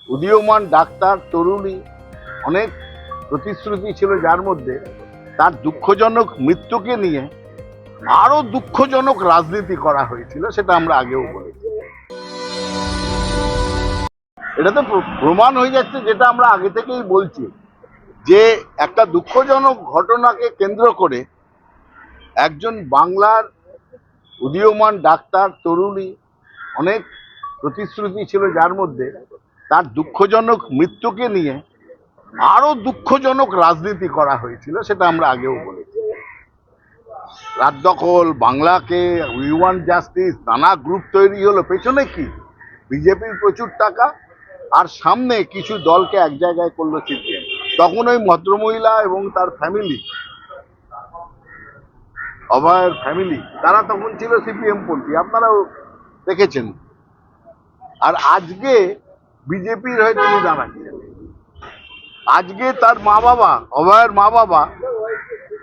উদীয়মান ডাক্তার তরুণী অনেক প্রতিশ্রুতি ছিল, যার মধ্যে তার দুঃখজনক মৃত্যুকে নিয়ে আরো দুঃখজনক রাজনীতি করা হয়েছিল, সেটা আমরা আগেও বলেছি। এটা তো প্রমাণ হয়ে যাচ্ছে, যেটা আমরা আগে থেকেই বলছি, যে একটা দুঃখজনক ঘটনাকে কেন্দ্র করে একজন বাংলার উদীয়মান ডাক্তার তরুণী অনেক প্রতিশ্রুতি ছিল, যার মধ্যে তার দুঃখজনক মৃত্যুকে নিয়ে আরো দুঃখজনক রাজনীতি করা হয়েছিল, সেটা আমরা আগেও বলেছি। রাত দখল, বাংলাকে, উই ওয়ান্ট জাস্টিস, নানা গ্রুপ তৈরি হলো। পেছনে কি? বিজেপির প্রচুর টাকা, আর সামনে কিছু দলকে এক জায়গায় করলো সিপিএম। তখন ওই ভদ্রমহিলা এবং তার ফ্যামিলি, অভয়ের ফ্যামিলি, তারা তখন ছিল সিপিএম পন্থী, আপনারাও দেখেছেন। আর আজকে বিজেপির হয়ে তিনি দাঁড়াচ্ছেন। আজকে তার মা বাবা, অভয়ের মা বাবা,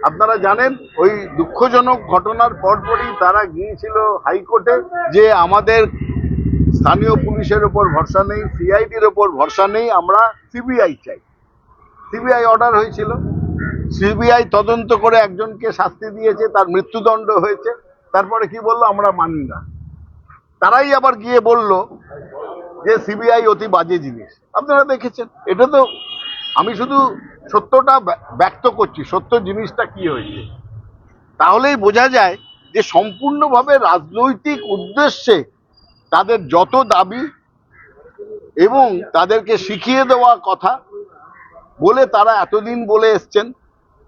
আপনারা জানেন, ওই দুঃখজনক ঘটনার পরপরই তারা গিয়েছিল হাইকোর্টে, যে আমাদের স্থানীয় পুলিশের ওপর ভরসা নেই, সিআইডির ওপর ভরসা নেই, আমরা সিবিআই চাই। সিবিআই অর্ডার হয়েছিল, সিবিআই তদন্ত করে একজনকে শাস্তি দিয়েছে, তার মৃত্যুদণ্ড হয়েছে। তারপরে কি বললো? আমরা মানি না। তারাই আবার গিয়ে বলল যে সিবিআই অতি বাজে জিনিস। আপনারা দেখেছেন। এটা তো আমি শুধু সত্যটা ব্যক্ত করছি, সত্য জিনিসটা কি হয়েছে, তাহলেই বোঝা যায় যে সম্পূর্ণভাবে রাজনৈতিক উদ্দেশ্যে তাদের যত দাবি এবং তাদেরকে শিখিয়ে দেওয়া কথা বলে তারা এতদিন বলে এসছেন।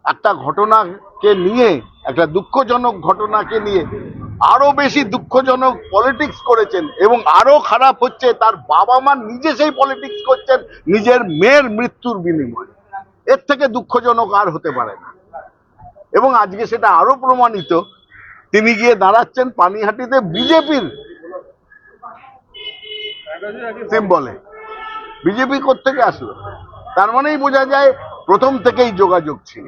একটা ঘটনাকে নিয়ে, একটা দুঃখজনক ঘটনাকে নিয়ে আরো বেশি দুঃখজনক পলিটিক্স করেছেন, এবং আরো খারাপ হচ্ছে তার বাবা মা নিজে সেই পলিটিক্স করছেন নিজের মেয়ের মৃত্যুর বিনিময়ে। এর থেকে দুঃখজনক আর হতে পারে না। এবং আজকে সেটা আরো প্রমাণিত, তিনি গিয়ে দাঁড়াচ্ছেন পানিহাটিতে বিজেপির সিম্বলে। বিজেপি কোত্থেকে আসলো? তার মানেই বোঝা যায় প্রথম থেকেই যোগাযোগ ছিল।